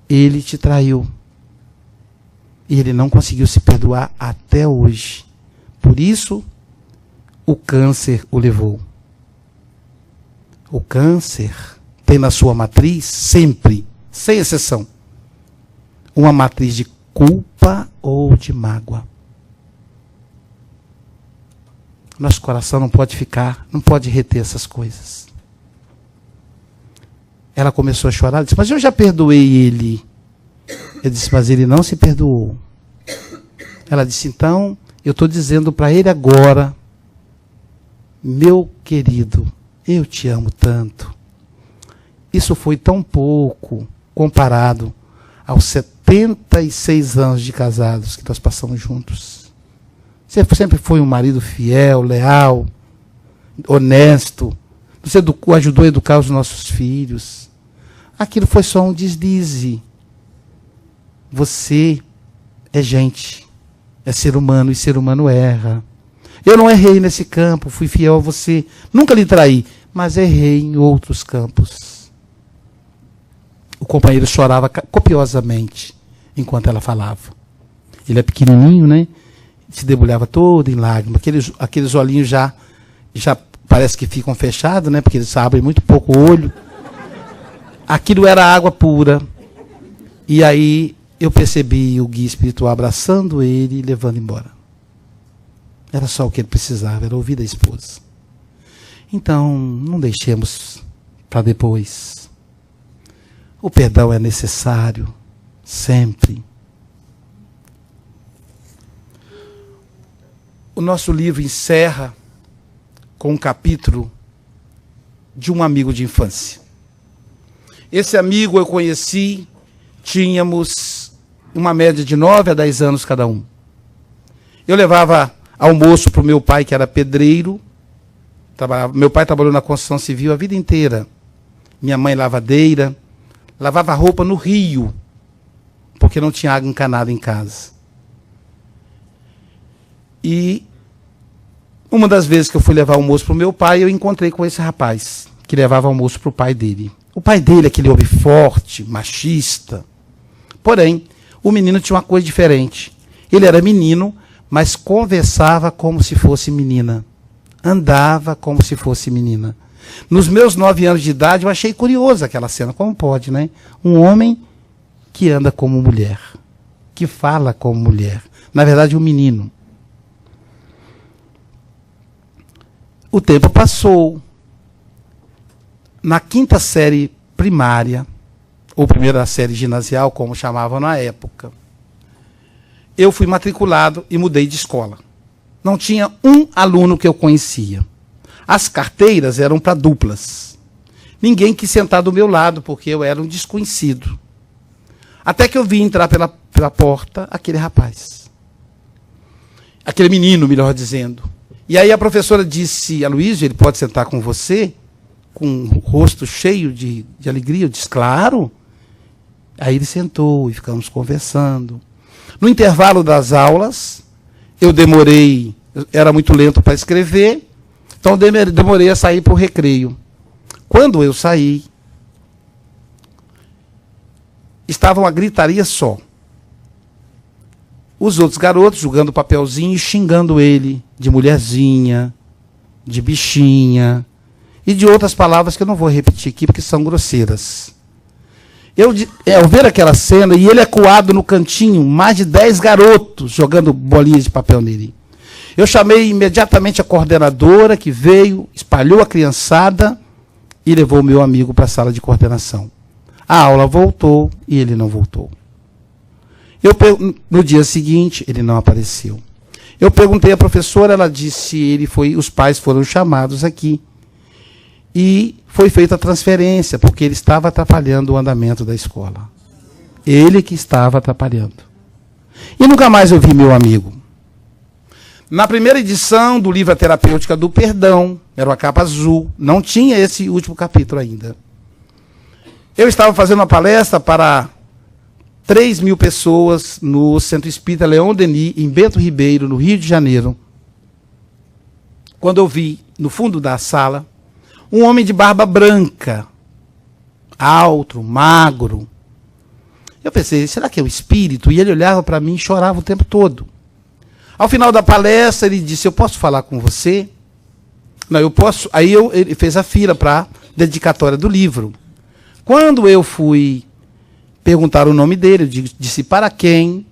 S1: ele te traiu. E ele não conseguiu se perdoar até hoje. Por isso, o câncer o levou. O câncer tem na sua matriz, sempre, sem exceção, uma matriz de culpa ou de mágoa. Nosso coração não pode ficar, não pode reter essas coisas. Ela começou a chorar, disse: mas eu já perdoei ele. Eu disse: mas ele não se perdoou. Ela disse: então, eu estou dizendo para ele agora: meu querido, eu te amo tanto. Isso foi tão pouco comparado aos 76 anos de casados que nós passamos juntos. Você sempre foi um marido fiel, leal, honesto. Você ajudou a educar os nossos filhos. Aquilo foi só um deslize. Você é gente, é ser humano, e ser humano erra. Eu não errei nesse campo, fui fiel a você, nunca lhe traí, mas errei em outros campos. O companheiro chorava copiosamente enquanto ela falava. Ele é pequenininho, né? Se debulhava todo em lágrimas. Aqueles olhinhos já parece que ficam fechados, né? Porque eles abrem muito pouco o olho. Aquilo era água pura. E aí eu percebi o guia espiritual abraçando ele e levando embora. Era só o que ele precisava, era ouvir da esposa. Então, não deixemos para depois. O perdão é necessário, sempre. O nosso livro encerra com um capítulo de um amigo de infância. Esse amigo eu conheci, tínhamos uma média de 9 a 10 anos cada um. Eu levava almoço para o meu pai, que era pedreiro. Meu pai trabalhou na construção civil a vida inteira. Minha mãe lavadeira. Lavava roupa no rio, porque não tinha água encanada em casa. E uma das vezes que eu fui levar almoço para o meu pai, eu encontrei com esse rapaz, que levava almoço para o pai dele. O pai dele, aquele homem forte, machista. Porém, o menino tinha uma coisa diferente. Ele era menino, mas conversava como se fosse menina. Andava como se fosse menina. Nos meus 9 anos de idade, eu achei curiosa aquela cena. Como pode, né? Um homem que anda como mulher, que fala como mulher. Na verdade, um menino. O tempo passou. Na 5ª série primária, ou primeira série ginasial, como chamavam na época, eu fui matriculado e mudei de escola. Não tinha um aluno que eu conhecia. As carteiras eram para duplas. Ninguém quis sentar do meu lado, porque eu era um desconhecido. Até que eu vi entrar pela porta aquele rapaz. Aquele menino, melhor dizendo. E aí a professora disse: Aloysio, ele pode sentar com você? Com o rosto cheio de alegria. Eu disse: claro. Aí ele sentou e ficamos conversando. No intervalo das aulas, eu era muito lento para escrever, então demorei a sair para o recreio. Quando eu saí, estava uma gritaria só. Os outros garotos jogando papelzinho e xingando ele de mulherzinha, de bichinha e de outras palavras que eu não vou repetir aqui porque são grosseiras. Ao ver aquela cena, e ele acuado no cantinho, mais de 10 garotos jogando bolinhas de papel nele. Eu chamei imediatamente a coordenadora, que veio, espalhou a criançada e levou o meu amigo para a sala de coordenação. A aula voltou e ele não voltou. No dia seguinte, ele não apareceu. Eu perguntei à professora, ela disse os pais foram chamados aqui. E foi feita a transferência, porque ele estava atrapalhando o andamento da escola. Ele que estava atrapalhando. E nunca mais eu vi meu amigo. Na primeira edição do livro A Terapêutica do Perdão, era uma capa azul, não tinha esse último capítulo ainda. Eu estava fazendo uma palestra para 3.000 pessoas no Centro Espírita Leon Denis, em Bento Ribeiro, no Rio de Janeiro. Quando eu vi, no fundo da sala, um homem de barba branca, alto, magro. Eu pensei, será que é o espírito? E ele olhava para mim e chorava o tempo todo. Ao final da palestra, ele disse: eu posso falar com você? Não, eu posso. Aí ele fez a fila para a dedicatória do livro. Quando eu fui perguntar o nome dele, eu disse: para quem?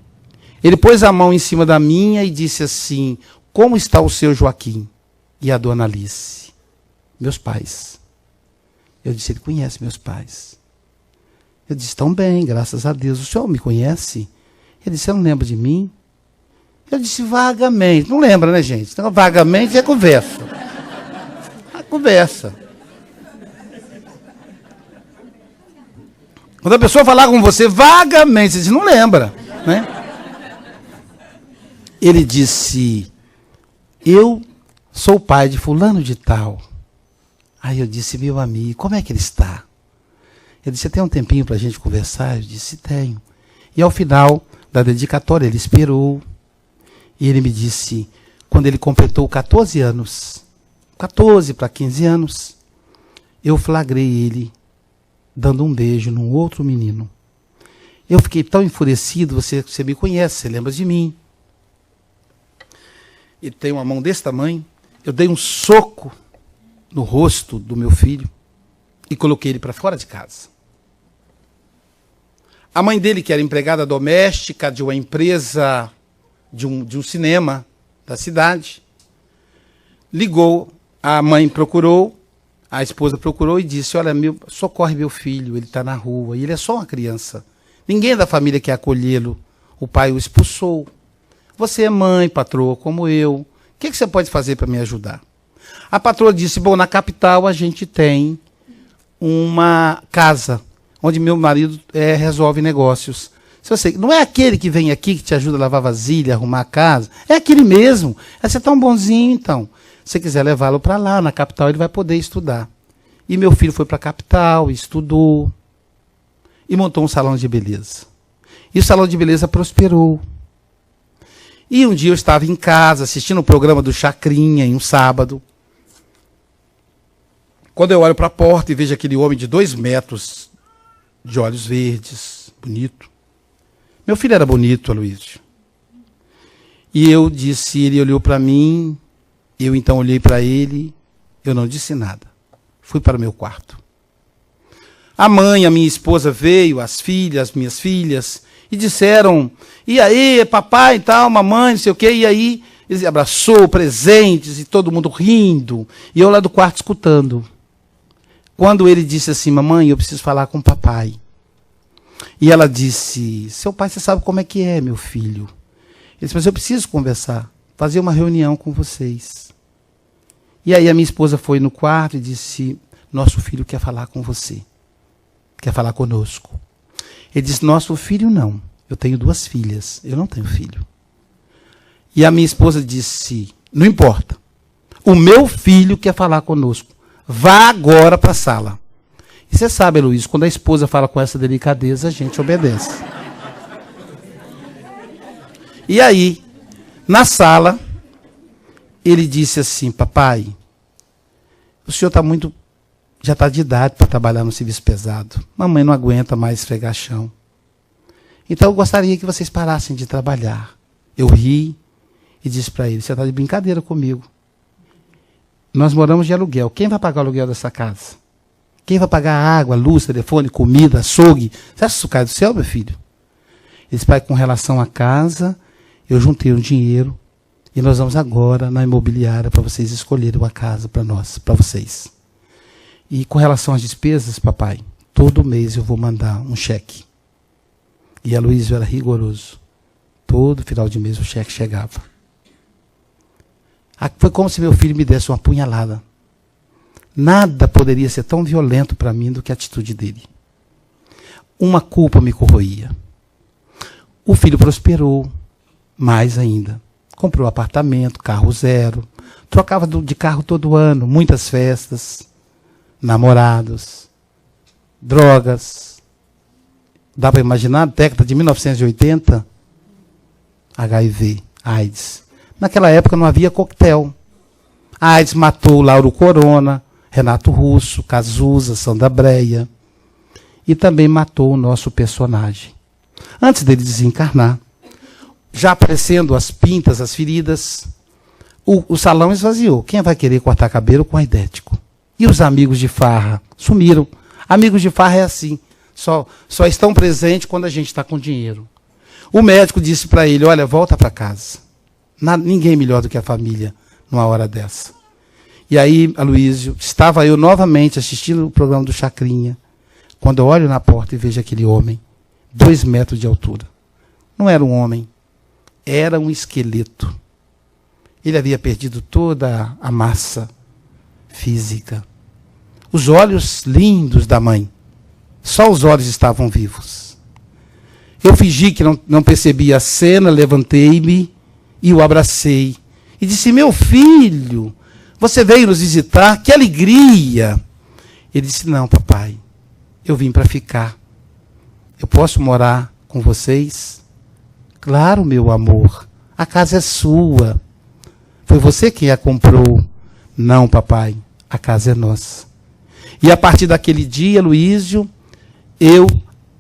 S1: Ele pôs a mão em cima da minha e disse assim: como está o seu Joaquim e a dona Alice? Meus pais. Eu disse: ele conhece meus pais. Eu disse: estão bem, graças a Deus. O senhor me conhece? Ele disse: você não lembra de mim? Eu disse: vagamente. Não lembra, né, gente? Então, vagamente é conversa. É conversa. Quando a pessoa falar com você vagamente, você diz: não lembra, né? Ele disse: eu sou o pai de fulano de tal. Aí eu disse: meu amigo, como é que ele está? Ele disse: você tem um tempinho para a gente conversar? Eu disse: tenho. E ao final da dedicatória ele esperou. E ele me disse, quando ele completou 14 anos, 14 para 15 anos, eu flagrei ele dando um beijo num outro menino. Eu fiquei tão enfurecido, você me conhece, você lembra de mim. Ele tem uma mão desse tamanho. Eu dei um soco no rosto do meu filho e coloquei ele para fora de casa. A mãe dele, que era empregada doméstica de uma empresa, de um cinema da cidade, ligou, a mãe procurou, a esposa procurou e disse: olha, socorre meu filho, ele está na rua, e ele é só uma criança. Ninguém da família quer acolhê-lo, o pai o expulsou. Você é mãe, patroa, como eu, o que você pode fazer para me ajudar? A patroa disse: bom, na capital a gente tem uma casa onde meu marido resolve negócios. Se você, não é aquele que vem aqui que te ajuda a lavar vasilha, arrumar a casa, é aquele mesmo. Você é tão bonzinho, então. Se você quiser levá-lo para lá, na capital, ele vai poder estudar. E meu filho foi para a capital, estudou e montou um salão de beleza. E o salão de beleza prosperou. E um dia eu estava em casa, assistindo o programa do Chacrinha, em um sábado. Quando eu olho para a porta e vejo aquele homem de 2 metros, de olhos verdes, bonito. Meu filho era bonito, Aloysio. E eu disse, ele olhou para mim, eu então olhei para ele, eu não disse nada. Fui para o meu quarto. A mãe, a minha esposa veio, as minhas filhas, e disseram: e aí, papai e tal, mamãe, não sei o quê. E aí Ele abraçou, presentes, e todo mundo rindo. E eu lá do quarto escutando. Quando ele disse assim, mamãe, eu preciso falar com o papai. E ela disse, seu pai, você sabe como é que é, meu filho? Ele disse, mas eu preciso conversar, fazer uma reunião com vocês. E aí a minha esposa foi no quarto e disse, nosso filho quer falar com você. Quer falar conosco. Ele disse, nosso filho não. Eu tenho 2 filhas, eu não tenho filho. E a minha esposa disse, não importa. O meu filho quer falar conosco. Vá agora para a sala. E você sabe, Luiz, quando a esposa fala com essa delicadeza, a gente obedece. E aí, na sala, ele disse assim, papai, o senhor já está de idade para trabalhar no serviço pesado. Mamãe não aguenta mais esfregar chão. Então eu gostaria que vocês parassem de trabalhar. Eu ri e disse para ele, você está de brincadeira comigo. Nós moramos de aluguel. Quem vai pagar o aluguel dessa casa? Quem vai pagar água, luz, telefone, comida, açougue? Você acha que isso cai do céu, meu filho? Ele disse, pai, com relação à casa, eu juntei um dinheiro e nós vamos agora na imobiliária para vocês escolherem uma casa para nós, para vocês. E com relação às despesas, papai, todo mês eu vou mandar um cheque. E a Luísa era rigoroso. Todo final de mês o cheque chegava. Foi como se meu filho me desse uma punhalada. Nada poderia ser tão violento para mim do que a atitude dele. Uma culpa me corroía. O filho prosperou mais ainda. Comprou apartamento, carro zero. Trocava de carro todo ano, muitas festas, namorados, drogas. Dá para imaginar, década de 1980, HIV, AIDS. Naquela época não havia coquetel. A AIDS matou Lauro Corona, Renato Russo, Cazuza, Sandra Breia. E também matou o nosso personagem. Antes dele desencarnar, já aparecendo as pintas, as feridas, o salão esvaziou. Quem vai querer cortar cabelo com aidético? E os amigos de farra sumiram. Amigos de farra é assim. Só estão presentes quando a gente está com dinheiro. O médico disse para ele, olha, volta para casa. Ninguém melhor do que a família numa hora dessa. E aí, Aloísio, estava eu novamente assistindo o programa do Chacrinha, quando eu olho na porta e vejo aquele homem, 2 metros de altura. Não era um homem, era um esqueleto. Ele havia perdido toda a massa física. Os olhos lindos da mãe. Só os olhos estavam vivos. Eu fingi que não percebi a cena, levantei-me e o abracei. E disse, meu filho, você veio nos visitar, que alegria. Ele disse, não, papai, eu vim para ficar. Eu posso morar com vocês? Claro, meu amor, a casa é sua. Foi você quem a comprou. Não, papai, a casa é nossa. E a partir daquele dia, Luísio, eu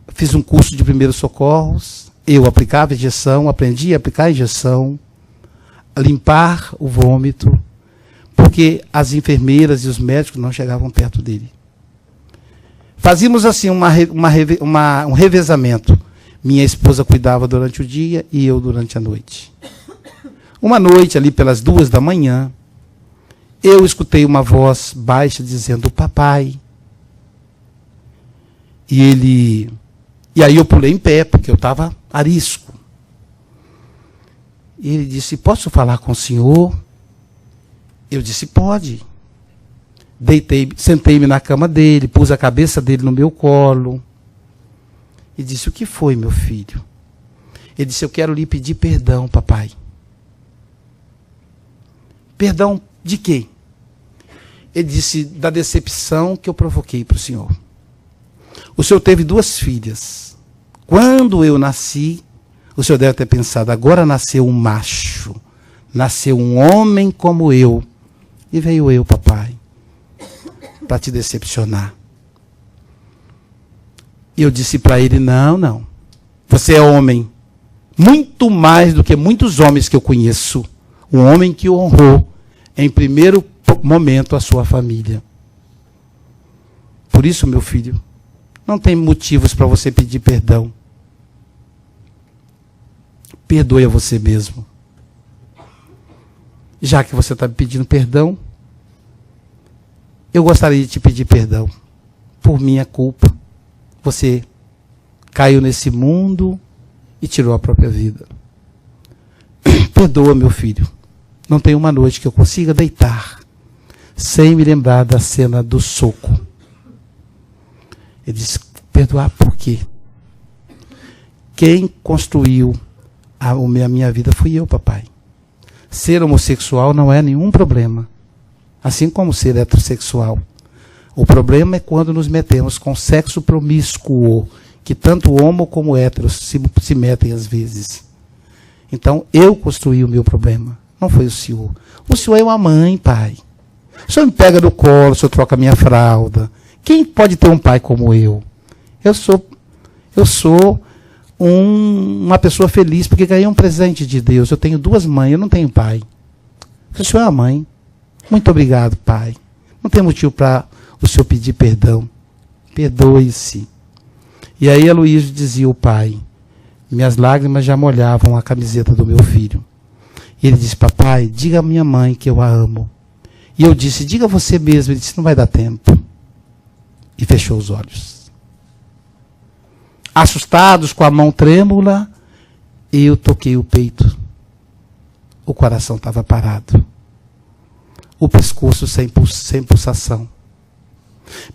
S1: fiz um curso de primeiros socorros, eu aplicava injeção, aprendi a aplicar injeção, a limpar o vômito, porque as enfermeiras e os médicos não chegavam perto dele. Fazíamos assim um revezamento. Minha esposa cuidava durante o dia e eu durante a noite. Uma noite, ali pelas 2 da manhã, eu escutei uma voz baixa dizendo, papai. E aí eu pulei em pé, porque eu estava arisco. E ele disse, posso falar com o senhor? Eu disse, pode. Sentei-me na cama dele, pus a cabeça dele no meu colo. E disse, o que foi, meu filho? Ele disse, eu quero lhe pedir perdão, papai. Perdão de quê? Ele disse, da decepção que eu provoquei para o senhor. O senhor teve 2 filhas. Quando eu nasci, o senhor deve ter pensado, agora nasceu um macho, nasceu um homem como eu. E veio eu, papai, para te decepcionar. E eu disse para ele, não. Você é homem, muito mais do que muitos homens que eu conheço. Um homem que honrou, em primeiro momento, a sua família. Por isso, meu filho, não tem motivos para você pedir perdão. Perdoe a você mesmo. já que você está me pedindo perdão, eu gostaria de te pedir perdão por minha culpa. Você caiu nesse mundo e tirou a própria vida. Perdoa, meu filho. Não tem uma noite que eu consiga deitar sem me lembrar da cena do soco. Ele disse, perdoar por quê? Quem construiu a minha vida fui eu, papai. Ser homossexual não é nenhum problema. Assim como ser heterossexual. O problema é quando nos metemos com sexo promíscuo, que tanto homo como héteros se metem às vezes. Então, eu construí o meu problema. Não foi o senhor. O senhor é uma mãe, pai. O senhor me pega no colo, o senhor troca minha fralda. Quem pode ter um pai como eu? Eu sou uma pessoa feliz porque ganhei um presente de Deus. Eu tenho 2 mães, eu não tenho pai. O senhor é uma mãe. Muito obrigado, pai. Não tem motivo para o senhor pedir perdão. Perdoe-se. E aí Aloísio dizia ao pai, minhas lágrimas já molhavam a camiseta do meu filho. E ele disse, papai, diga à minha mãe que eu a amo. E eu disse, diga você mesmo. Ele disse, não vai dar tempo. E fechou os olhos. Assustados, com a mão trêmula, eu toquei o peito. O coração estava parado. O pescoço sem pulsação.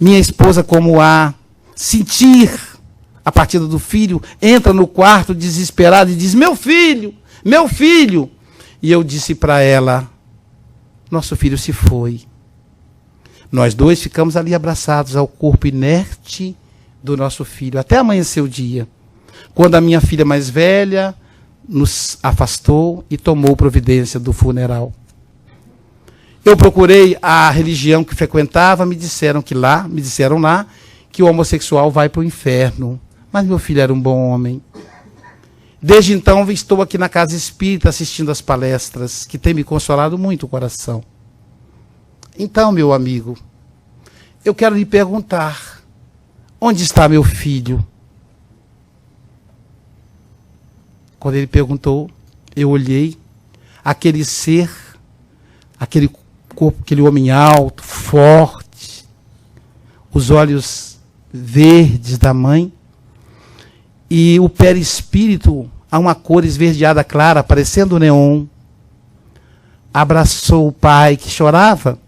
S1: Minha esposa, como a sentir a partida do filho, entra no quarto desesperada e diz, meu filho, meu filho. E eu disse para ela, nosso filho se foi. Nós 2 ficamos ali abraçados ao corpo inerte do nosso filho, até amanhecer o dia. Quando a minha filha mais velha nos afastou e tomou providência do funeral. Eu procurei a religião que frequentava, me disseram lá que o homossexual vai para o inferno. Mas meu filho era um bom homem. Desde então estou aqui na Casa Espírita assistindo às palestras, que tem me consolado muito o coração. Então, meu amigo, eu quero lhe perguntar, onde está meu filho? Quando ele perguntou, eu olhei, aquele ser, aquele corpo, aquele homem alto, forte, os olhos verdes da mãe, e o perispírito a uma cor esverdeada clara, parecendo neon, abraçou o pai que chorava.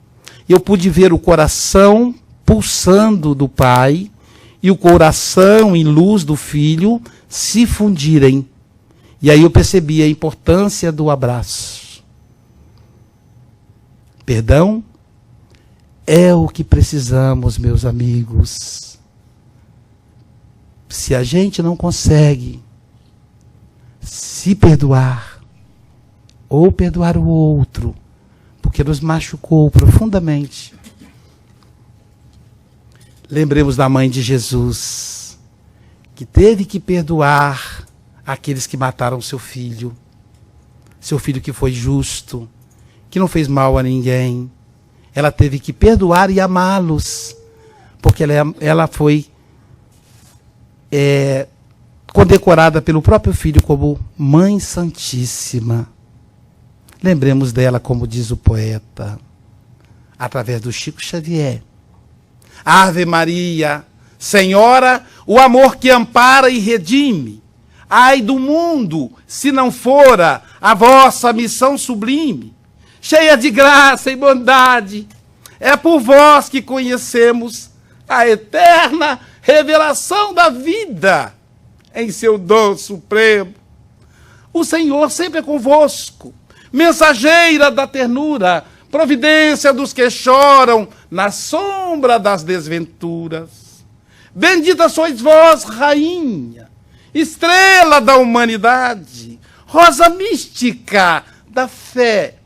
S1: Eu pude ver o coração pulsando do pai e o coração em luz do filho se fundirem. E aí eu percebi a importância do abraço. Perdão é o que precisamos, meus amigos. Se a gente não consegue se perdoar ou perdoar o outro, porque nos machucou profundamente, lembremos da mãe de Jesus, que teve que perdoar aqueles que mataram seu filho que foi justo, que não fez mal a ninguém. Ela teve que perdoar e amá-los, porque ela foi condecorada pelo próprio filho como Mãe Santíssima. Lembremos dela, como diz o poeta, através do Chico Xavier. Ave Maria, Senhora, o amor que ampara e redime. Ai do mundo, se não fora a vossa missão sublime, cheia de graça e bondade, é por vós que conhecemos a eterna revelação da vida em seu dom supremo. O Senhor sempre é convosco, mensageira da ternura, providência dos que choram na sombra das desventuras. Bendita sois vós, rainha, estrela da humanidade, rosa mística da fé,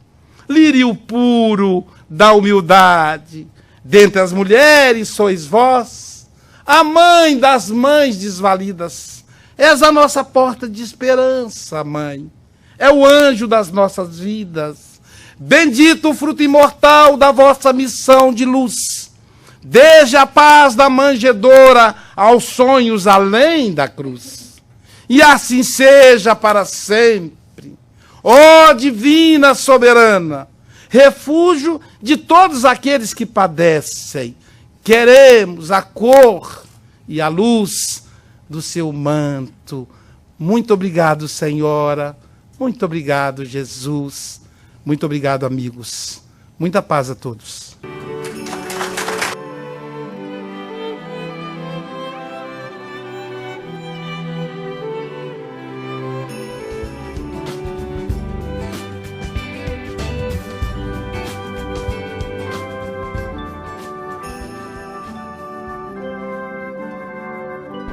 S1: lírio puro da humildade. Dentre as mulheres sois vós, a mãe das mães desvalidas. És a nossa porta de esperança, mãe. É o anjo das nossas vidas. Bendito o fruto imortal da vossa missão de luz. Desde a paz da manjedoura aos sonhos além da cruz. E assim seja para sempre. Ó divina soberana, refúgio de todos aqueles que padecem. Queremos a cor e a luz do seu manto. Muito obrigado, Senhora. Muito obrigado, Jesus. Muito obrigado, amigos. Muita paz a todos.